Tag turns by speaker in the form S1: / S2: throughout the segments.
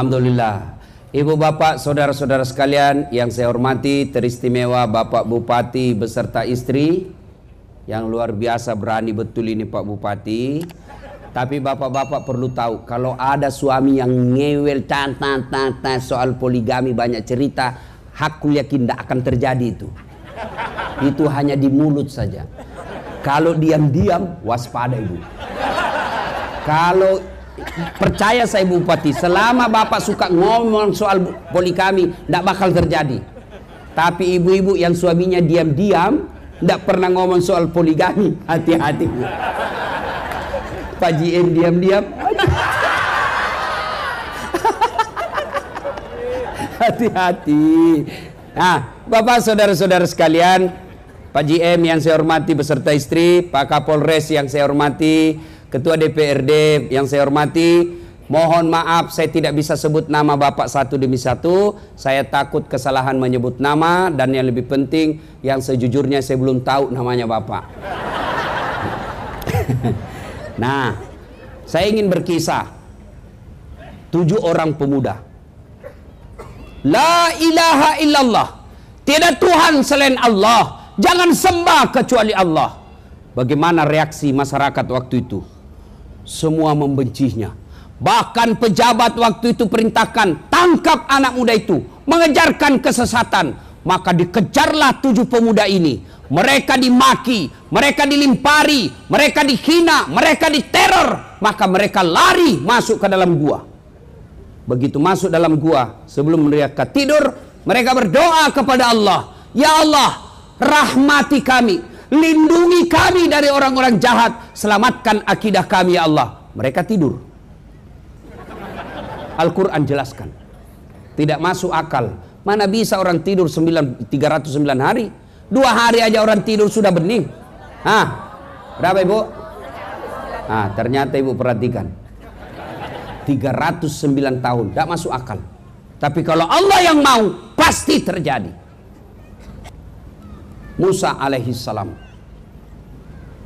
S1: Alhamdulillah. Ibu bapak, saudara-saudara sekalian yang saya hormati, teristimewa Bapak Bupati beserta istri. Yang luar biasa berani betul ini Pak Bupati. Tapi bapak-bapak perlu tahu, kalau ada suami yang ngewel soal poligami banyak cerita, hakku yakin tidak akan terjadi itu. Itu hanya di mulut saja. Kalau diam-diam, waspada ibu. Kalau percaya saya Bupati, selama bapak suka ngomong soal poligami, tidak bakal terjadi. Tapi ibu-ibu yang suaminya diam-diam, tidak pernah ngomong soal poligami, hati-hati bu. Pak JM diam-diam, hati-hati. Nah, bapak saudara-saudara sekalian, Pak JM yang saya hormati beserta istri, Pak Kapolres yang saya hormati, Ketua DPRD yang saya hormati, mohon maaf saya tidak bisa sebut nama Bapak satu demi satu. Saya takut kesalahan menyebut nama, dan yang lebih penting, yang sejujurnya saya belum tahu namanya Bapak. Nah, saya ingin berkisah 7 orang pemuda. La ilaha illallah, tiada Tuhan selain Allah, jangan sembah kecuali Allah. Bagaimana reaksi masyarakat waktu itu? Semua membencinya. Bahkan pejabat waktu itu perintahkan, tangkap anak muda itu, mengejarkan kesesatan. Maka dikejarlah 7 pemuda ini. Mereka dimaki, mereka dilimpari, mereka dihina, mereka diteror. Maka mereka lari masuk ke dalam gua. Begitu masuk dalam gua, sebelum mereka tidur, mereka berdoa kepada Allah, ya Allah, rahmati kami, lindungi kami dari orang-orang jahat, selamatkan akidah kami ya Allah. Mereka tidur. Al-Quran jelaskan, tidak masuk akal. Mana bisa orang tidur 309 hari? 2 hari aja orang tidur sudah bening. Berapa ibu? Ternyata ibu perhatikan, 309 tahun, tidak masuk akal. Tapi kalau Allah yang mau, pasti terjadi. Musa alaihissalam,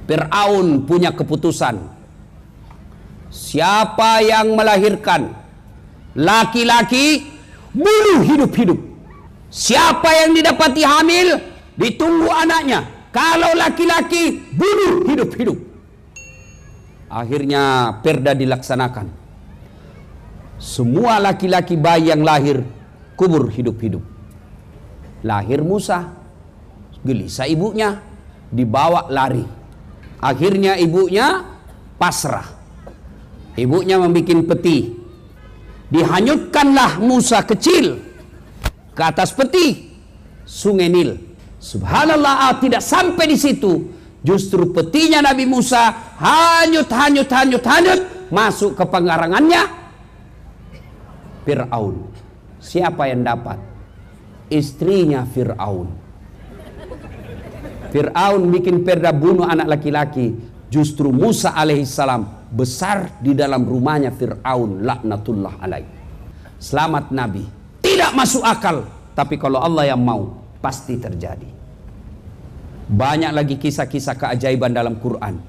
S1: Fir'aun punya keputusan, siapa yang melahirkan laki-laki, bunuh hidup-hidup. Siapa yang didapati hamil, ditunggu anaknya. Kalau laki-laki, bunuh hidup-hidup. Akhirnya perda dilaksanakan. Semua laki-laki bayi yang lahir, kubur hidup-hidup. Lahir Musa, gelisah ibunya, dibawa lari. Akhirnya ibunya pasrah. Ibunya membuat peti. Dihanyutkanlah Musa kecil ke atas peti, Sungai Nil. Subhanallah, tidak sampai di situ. Justru petinya Nabi Musa hanyut, masuk ke pengarangannya Fir'aun. Siapa yang dapat? Istrinya Fir'aun. Fir'aun bikin perda bunuh anak laki-laki. Justru Musa alaihissalam besar di dalam rumahnya Fir'aun, laknatullah alaih. Selamat Nabi. Tidak masuk akal, tapi kalau Allah yang mau, pasti terjadi. Banyak lagi kisah-kisah keajaiban dalam Quran,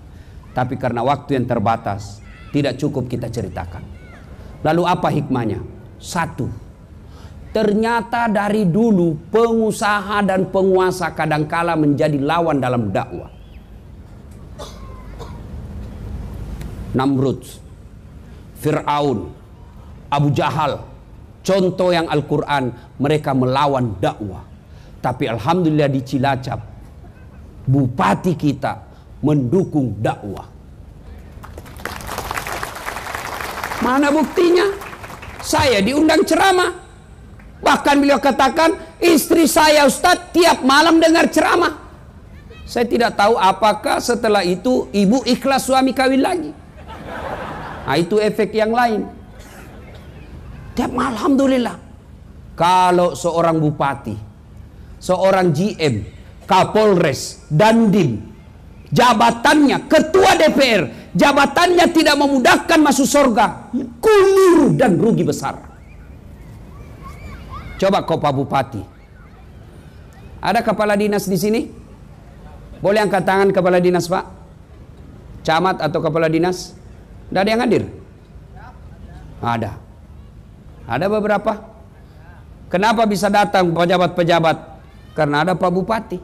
S1: tapi karena waktu yang terbatas, tidak cukup kita ceritakan. Lalu apa hikmahnya? 1, ternyata dari dulu pengusaha dan penguasa kadangkala menjadi lawan dalam dakwah. Namrud, Fir'aun, Abu Jahal, contoh yang Al-Quran, mereka melawan dakwah. Tapi alhamdulillah di Cilacap, bupati kita mendukung dakwah. Mana buktinya? Saya diundang ceramah. Bahkan beliau katakan, istri saya Ustadz tiap malam dengar ceramah. Saya tidak tahu apakah setelah itu ibu ikhlas suami kawin lagi. Itu efek yang lain. Tiap malam, alhamdulillah. Kalau seorang bupati, seorang GM, Kapolres, Dandim, jabatannya ketua DPR, jabatannya tidak memudahkan masuk surga, keliru dan rugi besar. Coba kau Pak Bupati, ada kepala dinas di sini? Boleh angkat tangan kepala dinas Pak? Camat atau kepala dinas? Tidak ada yang hadir? Ada. Ada beberapa. Kenapa bisa datang pejabat-pejabat? Karena ada Pak Bupati.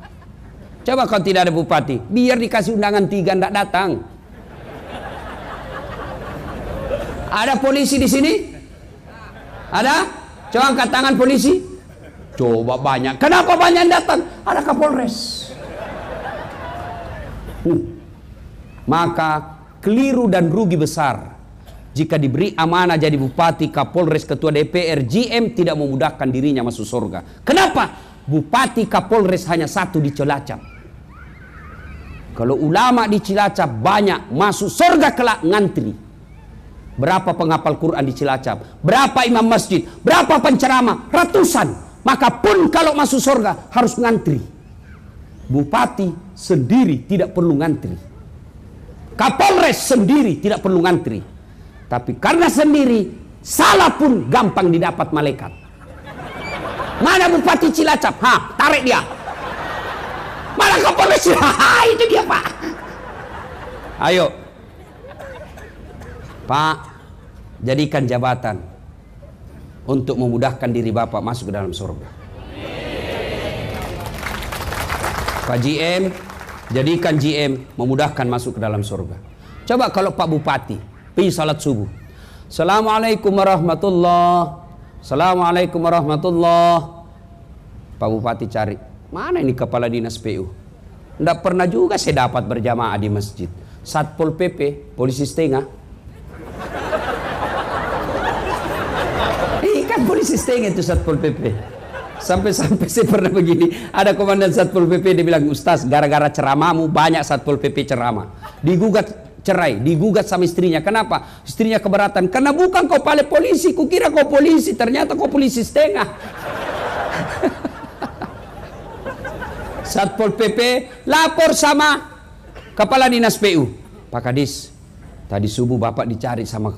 S1: Coba kalau tidak ada bupati, biar dikasih undangan 3 ndak datang. Ada polisi di sini? Ada? Coba angkat tangan polisi. Coba banyak. Kenapa banyak yang datang? Ada Kapolres. Maka keliru dan rugi besar jika diberi amanah jadi bupati, Kapolres, ketua DPR, GM tidak memudahkan dirinya masuk surga. Kenapa? Bupati, Kapolres hanya satu di Cilacap. Kalau ulama di Cilacap banyak masuk surga kelak ngantri. Berapa penghafal Quran di Cilacap? Berapa imam masjid? Berapa penceramah? Ratusan. Maka pun kalau masuk surga harus ngantri. Bupati sendiri tidak perlu ngantri. Kapolres sendiri tidak perlu ngantri. Tapi karena sendiri, salah pun gampang didapat malaikat. Mana Bupati Cilacap? Tarik dia. Mana Kapolres? Itu dia, Pak. Ayo. Pak, jadikan jabatan untuk memudahkan diri Bapak masuk ke dalam surga. Pak GM, jadikan GM memudahkan masuk ke dalam surga. Coba kalau Pak Bupati pergi salat subuh, Assalamualaikum warahmatullah, Assalamualaikum warahmatullah. Pak Bupati cari, mana ini kepala dinas PU? Tidak pernah juga saya dapat berjamaah di masjid. Satpol PP, polisi setengah. Kan polisi setengah itu Satpol PP. Sampai-sampai saya pernah begini, ada komandan Satpol PP, dia bilang, Ustaz, gara-gara ceramahmu banyak Satpol PP ceramah. Digugat cerai, digugat sama istrinya. Kenapa? Istrinya keberatan. Karena bukan kau pale polisi, kukira kau polisi, ternyata kau polisi setengah. Satpol PP lapor sama kepala dinas PU. Pak Kadis, tadi subuh Bapak dicari sama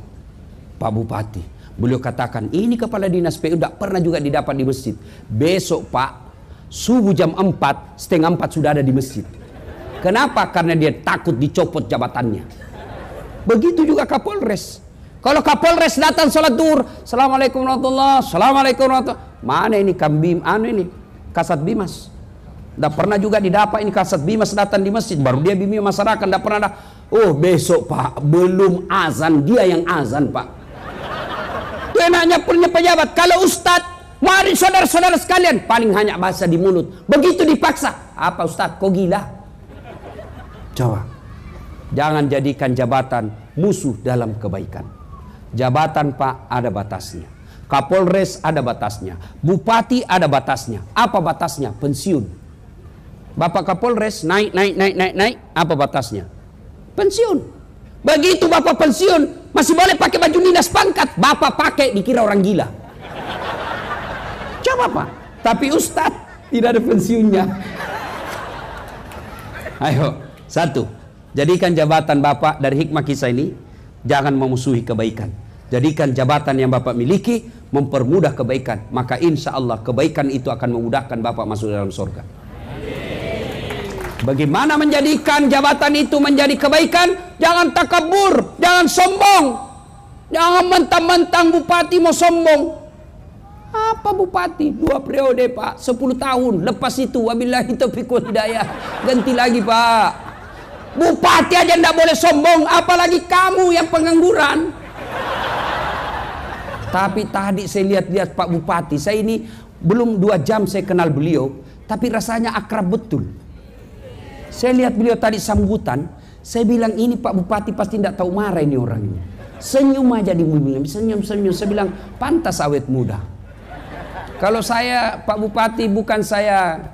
S1: Pak Bupati. Beliau katakan, ini kepala dinas PU tidak pernah juga didapat di masjid. Besok Pak, subuh jam 4, setengah 4 sudah ada di masjid. Kenapa? Karena dia takut dicopot jabatannya. Begitu juga Kapolres. Kalau Kapolres datang sholat duhur, Assalamualaikum warahmatullahi wabarakatuh, Assalamualaikum warahmatullahi wabarakatuh. Mana ini kambing, ini Kasat Bimas. Tidak pernah juga didapat ini Kasat Bimas datang di masjid. Baru dia bimbing masyarakat, tidak pernah ada. Oh besok Pak, belum azan, dia yang azan Pak. Enaknya punya pejabat. Kalau Ustadz, mari saudara-saudara sekalian, paling hanya bahasa di mulut. Begitu dipaksa, apa Ustadz, kok gila? Coba, jangan jadikan jabatan musuh dalam kebaikan. Jabatan Pak ada batasnya, Kapolres ada batasnya, Bupati ada batasnya. Apa batasnya? Pensiun. Bapak Kapolres naik, apa batasnya? Pensiun. Begitu Bapak pensiun, masih boleh pakai baju dinas pangkat. Bapak pakai dikira orang gila. Coba Pak. Tapi Ustadz tidak ada pensiunnya. Ayo, satu, jadikan jabatan Bapak dari hikmah kisah ini, jangan memusuhi kebaikan. Jadikan jabatan yang Bapak miliki mempermudah kebaikan. Maka insya Allah kebaikan itu akan memudahkan Bapak masuk dalam surga. Bagaimana menjadikan jabatan itu menjadi kebaikan? Jangan takabur, jangan sombong. Jangan mentang-mentang bupati mau sombong. Apa bupati? 2 periode Pak, 10 tahun. Lepas itu wabillahi taufiq wal hidayah. Ganti lagi Pak. Bupati aja tidak boleh sombong, apalagi kamu yang pengangguran. Tapi tadi saya lihat-lihat Pak Bupati, saya ini belum 2 jam saya kenal beliau, tapi rasanya akrab betul. Saya lihat beliau tadi sambutan, saya bilang ini Pak Bupati pasti tidak tahu marah ini orangnya. Senyum aja di mobilnya, senyum-senyum. Saya bilang pantas awet muda. Kalau saya Pak Bupati, bukan saya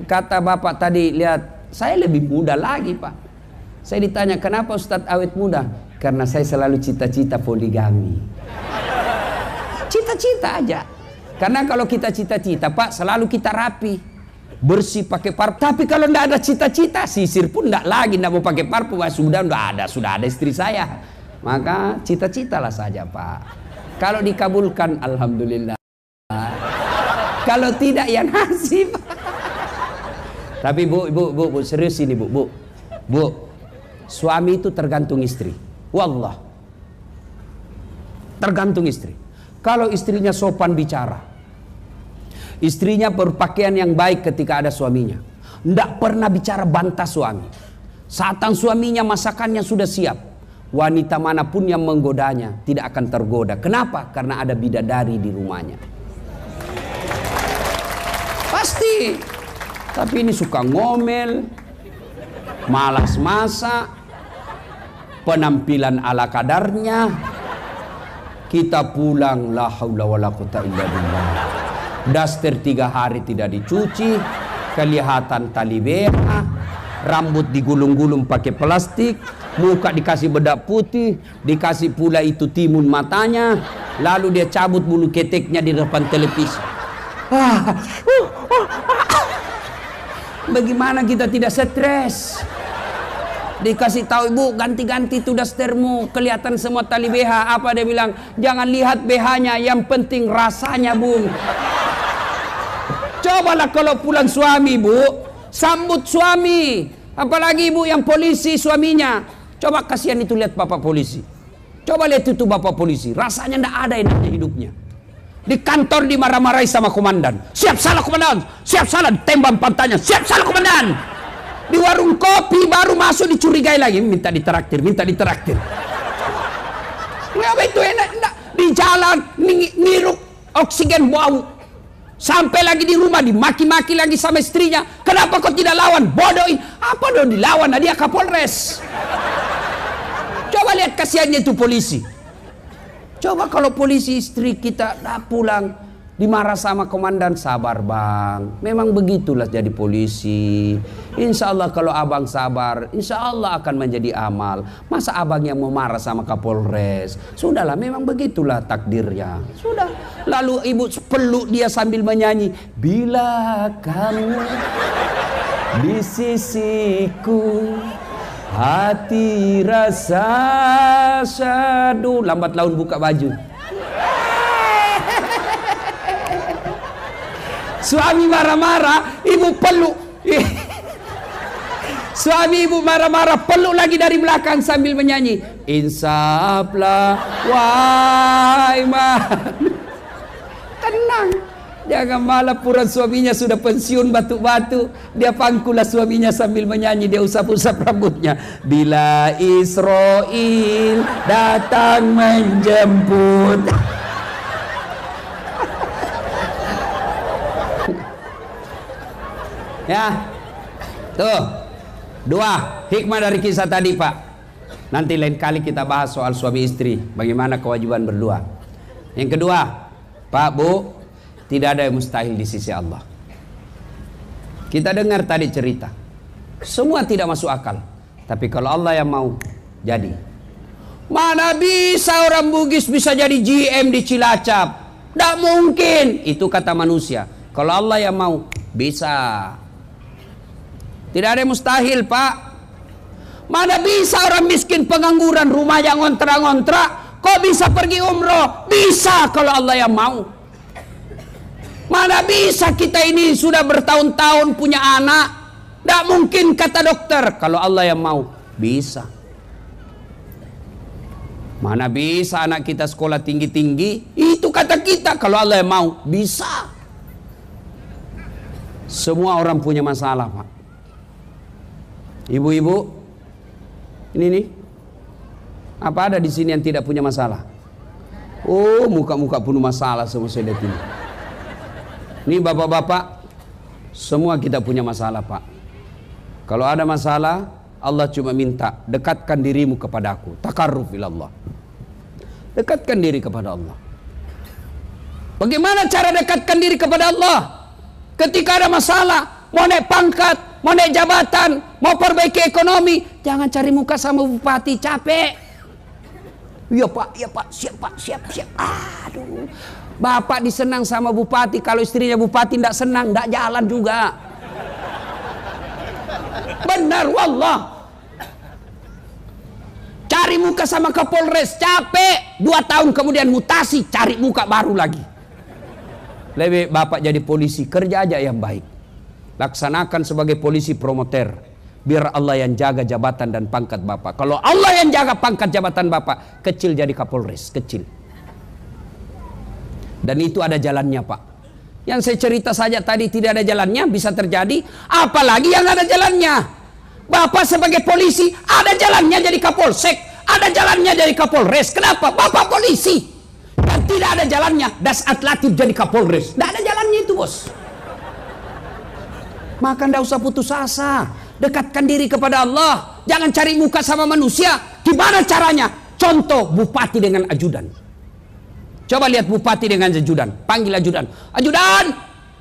S1: kata Bapak tadi, lihat saya lebih muda lagi Pak. Saya ditanya kenapa Ustadz awet muda? Karena saya selalu cita-cita poligami. Cita-cita aja. Karena kalau kita cita-cita Pak, selalu kita rapi, bersih pakai parfum. Tapi kalau tidak ada cita-cita, sisir pun tidak lagi, tidak mau pakai parfum. Sudah ada istri saya. Maka cita-citalah saja Pak. Kalau dikabulkan alhamdulillah. Kalau tidak ya nasib. Tapi bu, serius ini bu. Suami itu tergantung istri. Wallah. Tergantung istri. kalau istrinya sopan bicara, istrinya berpakaian yang baik ketika ada suaminya, tidak pernah bicara bantah suami. Saat suaminya masakannya sudah siap, wanita manapun yang menggodanya tidak akan tergoda. Kenapa? Karena ada bidadari di rumahnya. Pasti. Tapi ini suka ngomel, malas masak, penampilan ala kadarnya. Kita pulang, la haula wala quwata illa billah. Daster 3 hari tidak dicuci, kelihatan tali BH, rambut digulung-gulung pakai plastik, muka dikasih bedak putih, dikasih pula itu timun matanya, lalu dia cabut bulu keteknya di depan televisi. Bagaimana kita tidak stres? Dikasih tahu, ibu ganti-ganti tuh dastermu, kelihatan semua tali BH. Apa dia bilang? Jangan lihat BH-nya, yang penting rasanya, bung. Cobalah kalau pulang suami, bu, sambut suami. Apalagi ibu yang polisi suaminya. Coba kasihan itu lihat bapak polisi. Coba lihat itu bapak polisi. Rasanya ndak ada enaknya hidupnya. Di kantor dimarah-marahi sama komandan. Siap salah komandan, siap salah, tembak pantatnya. Siap salah komandan. Di warung kopi baru masuk dicurigai lagi, minta ditraktir, minta ditraktir. Ngapa itu enak? Enggak. Di jalan ngirup oksigen bau. Sampai lagi di rumah dimaki-maki lagi sama istrinya. Kenapa kau tidak lawan? Bodohin. Apa dong dilawan? Nah, dia Kapolres. Coba lihat kasihannya itu polisi. Coba kalau polisi istri kita pulang dimarah sama komandan, sabar bang, memang begitulah jadi polisi. Insya Allah kalau abang sabar, insya Allah akan menjadi amal. Masa abang yang mau marah sama Kapolres? Sudahlah, memang begitulah takdirnya. Sudah. Lalu ibu peluk dia sambil menyanyi, bila kamu di sisiku, hati rasa syadu. Lambat laun buka baju. Suami marah-marah, ibu peluk. Suami ibu marah-marah, peluk lagi dari belakang sambil menyanyi, insaflah wahai man. Tenang, jangan malah pura suaminya sudah pensiun batu-batu, dia pangkulah suaminya sambil menyanyi, dia usap-usap rambutnya. Bila Israel datang menjemput. Ya, tuh 2 hikmah dari kisah tadi pak. Nanti lain kali kita bahas soal suami istri, bagaimana kewajiban berdua. Yang kedua, pak bu, tidak ada yang mustahil di sisi Allah. Kita dengar tadi cerita, semua tidak masuk akal, tapi kalau Allah yang mau, jadi. Mana bisa orang Bugis bisa jadi GM di Cilacap? Tidak mungkin, itu kata manusia. Kalau Allah yang mau, bisa. Tidak ada yang mustahil pak. Mana bisa orang miskin pengangguran, rumahnya ngontrak-ngontrak, kok bisa pergi umroh? Bisa kalau Allah yang mau. Mana bisa kita ini sudah bertahun-tahun punya anak, tidak mungkin kata dokter. Kalau Allah yang mau, bisa. Mana bisa anak kita sekolah tinggi-tinggi, itu kata kita. Kalau Allah yang mau, bisa. Semua orang punya masalah pak. Ibu-ibu, ini nih, apa ada di sini yang tidak punya masalah? Oh, muka-muka penuh masalah semua saya lihat ini. Ini bapak-bapak, semua kita punya masalah pak. Kalau ada masalah, Allah cuma minta, dekatkan dirimu kepada aku. Takarruf ilallah. Dekatkan diri kepada Allah. Bagaimana cara dekatkan diri kepada Allah? Ketika ada masalah, mau naik pangkat, mau naik jabatan, mau perbaiki ekonomi, jangan cari muka sama bupati, capek. Iya pak, siap pak, siap. Aduh, bapak disenang sama bupati, kalau istrinya bupati tidak senang, tidak jalan juga. Benar wallah. Cari muka sama Kapolres, capek. 2 tahun kemudian mutasi, cari muka baru lagi. Lebih bapak jadi polisi, kerja aja yang baik. Laksanakan sebagai polisi promoter. Biar Allah yang jaga jabatan dan pangkat bapak. Kalau Allah yang jaga pangkat jabatan bapak, kecil jadi Kapolres, kecil. Dan itu ada jalannya, Pak. Yang saya cerita saja tadi tidak ada jalannya, bisa terjadi. Apalagi yang ada jalannya. Bapak sebagai polisi, ada jalannya jadi kapolsek, ada jalannya jadi kapolres. Kenapa? Bapak polisi. Dan tidak ada jalannya Dasat Latif jadi kapolres. Tidak ada jalannya itu, bos. Maka tidak usah putus asa. Dekatkan diri kepada Allah. Jangan cari muka sama manusia. Gimana caranya? Contoh bupati dengan ajudan. Coba lihat bupati dengan ajudan. Panggil ajudan. Ajudan!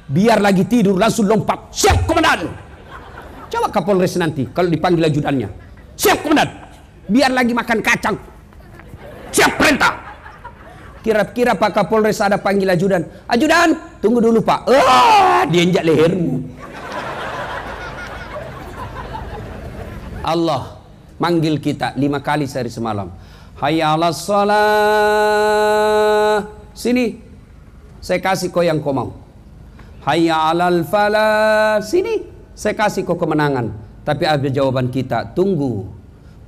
S1: Biar lagi tidur langsung lompat. Siap, komandan. Coba kapolres nanti kalau dipanggil ajudannya. Siap, komandan. Biar lagi makan kacang. Siap, perintah. Kira-kira Pak Kapolres ada panggil ajudan. Ajudan, tunggu dulu, Pak. Dia injak lehermu. Allah manggil kita 5 kali sehari semalam. Hayya 'alas shalah. Sini. Saya kasih kau yang kau mau. Hayya 'alal falah. Sini. Saya kasih kau kemenangan. Tapi ada jawaban kita. Tunggu.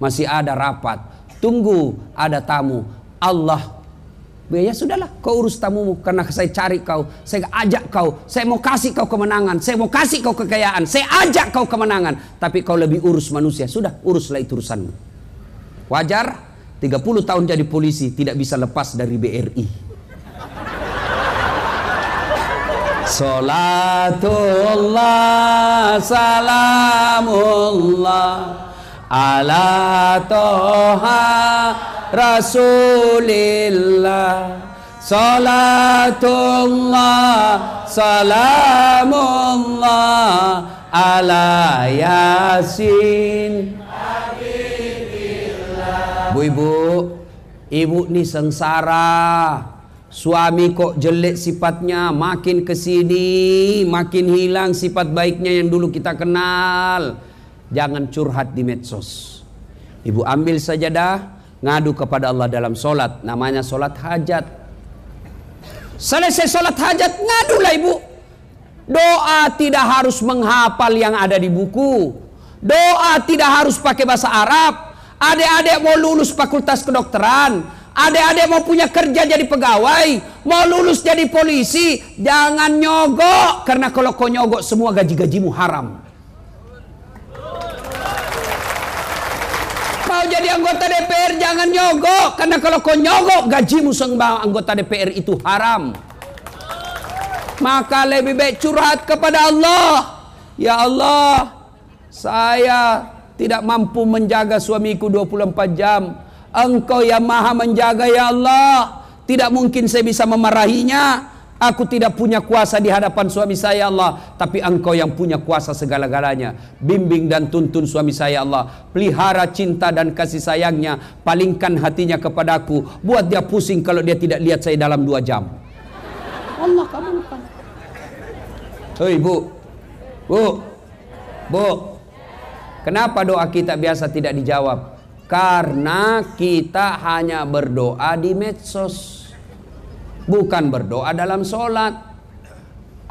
S1: Masih ada rapat. Tunggu. Ada tamu. Allah. Ya sudahlah, kau urus tamumu. Karena saya cari kau. Saya ajak kau. Saya mau kasih kau kemenangan. Saya mau kasih kau kekayaan. Saya ajak kau kemenangan. Tapi kau lebih urus manusia. Sudah, uruslah itu urusanmu. Wajar. 30 tahun jadi polisi. Tidak bisa lepas dari BRI. Salatullah salamullah ala toha Rasulillah. Salatullah salamullah ala Yasin. Bu-ibu, ibu nih sengsara. Suami kok jelek sifatnya, makin kesini makin hilang sifat baiknya yang dulu kita kenal. Jangan curhat di medsos. Ibu ambil sajadah, ngadu kepada Allah dalam solat. Namanya solat hajat. Selesai solat hajat, ngadulah ibu. Doa tidak harus menghafal yang ada di buku. Doa tidak harus pakai bahasa Arab. Adik-adik mau lulus fakultas kedokteran, adik-adik mau punya kerja jadi pegawai, mau lulus jadi polisi, jangan nyogok. Karena kalau kau nyogok semua gaji-gajimu haram. Mau jadi anggota DPR jangan nyogok. Karena kalau kau nyogok gajimu sebagai anggota DPR itu haram. Maka lebih baik curhat kepada Allah. Ya Allah, saya tidak mampu menjaga suamiku 24 jam. Engkau yang maha menjaga ya Allah. Tidak mungkin saya bisa memarahinya. Aku tidak punya kuasa di hadapan suami saya Allah. Tapi Engkau yang punya kuasa segala-galanya. Bimbing dan tuntun suami saya Allah. Pelihara cinta dan kasih sayangnya. Palingkan hatinya kepadaku. Buat dia pusing kalau dia tidak lihat saya dalam 2 jam. Allah kabulkan. Hei bu. Kenapa doa kita biasa tidak dijawab? Karena kita hanya berdoa di medsos. Bukan berdoa dalam sholat.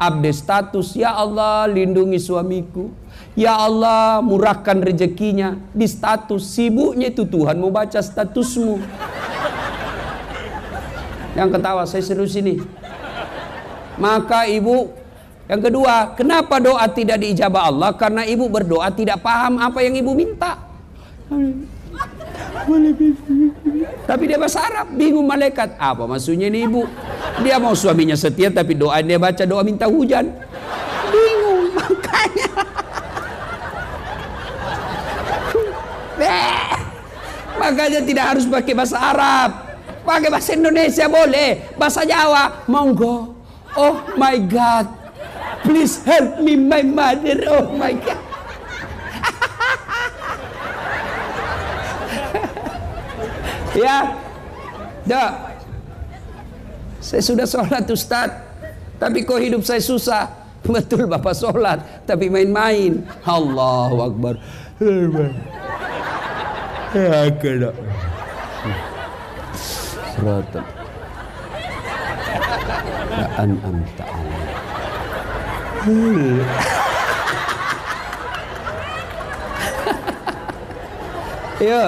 S1: Update status, ya Allah lindungi suamiku. Ya Allah murahkan rezekinya. Di status, sibuknya itu Tuhan mau baca statusmu. Yang ketawa, saya serius ini. Maka ibu, yang kedua, kenapa doa tidak diijabah Allah? Karena ibu berdoa tidak paham apa yang ibu minta. Tapi dia bahasa Arab, bingung malaikat. Apa maksudnya ini ibu? Dia mau suaminya setia tapi doa dia baca doa minta hujan. Bingung makanya. Makanya tidak harus pakai bahasa Arab. Pakai bahasa Indonesia boleh. Bahasa Jawa, monggo. Oh my God. Please help me my mother. Oh my God. Ya. Dah. Saya sudah sholat Ustaz. Tapi kok hidup saya susah. Betul Bapak sholat. Tapi main-main. Allahu Akbar. Ya kena. Seratan. Ya an'amta Yo,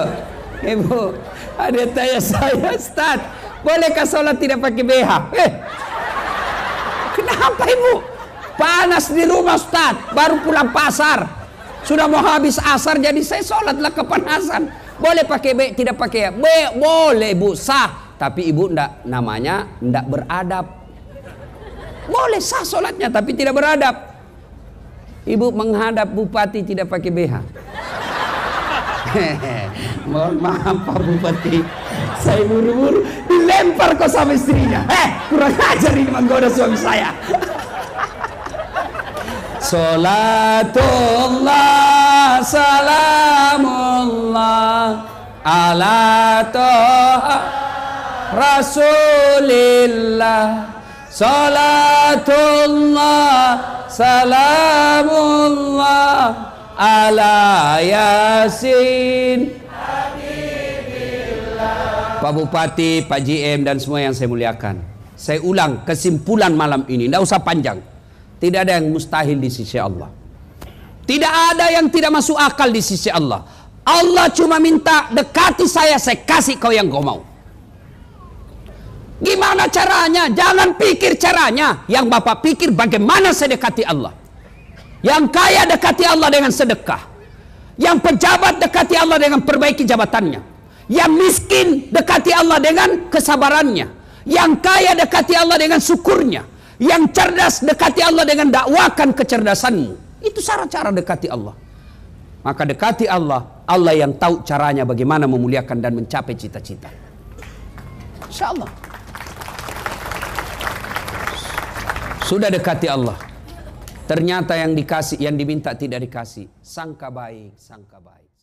S1: ibu, ada tanya saya, Ustaz, bolehkah sholat tidak pakai BH? Apa ibu? Panas di rumah Ustaz, baru pulang pasar. Sudah mau habis asar, jadi saya sholatlah kepanasan. Boleh pakai B, tidak pakai B, boleh ibu, sah. Tapi ibu namanya ndak beradab. Boleh sah sholatnya, tapi tidak beradab. Ibu menghadap bupati tidak pakai BH. Mohon maaf Pak Bupati, saya buru-buru dilempar kok sama istrinya. Kurang ajar ini menggoda suami saya. Salatullah salamullah ala toha Rasulillah. Salatullah salamullah ala Yasin. Pak Bupati, Pak GM dan semua yang saya muliakan, saya ulang kesimpulan malam ini, tidak usah panjang. Tidak ada yang mustahil di sisi Allah. Tidak ada yang tidak masuk akal di sisi Allah. Allah cuma minta dekati saya kasih kau yang kau mau. Gimana caranya? Jangan pikir caranya. Yang Bapak pikir bagaimana saya dekati Allah. Yang kaya dekati Allah dengan sedekah. Yang pejabat dekati Allah dengan perbaiki jabatannya. Yang miskin dekati Allah dengan kesabarannya. Yang kaya dekati Allah dengan syukurnya. Yang cerdas dekati Allah dengan dakwakan kecerdasanmu. Itu cara-cara dekati Allah. Maka dekati Allah, Allah yang tahu caranya bagaimana memuliakan dan mencapai cita-cita. Insya Allah. Sudah dekati Allah. Ternyata yang dikasih, yang diminta tidak dikasih. Sangka baik, sangka baik.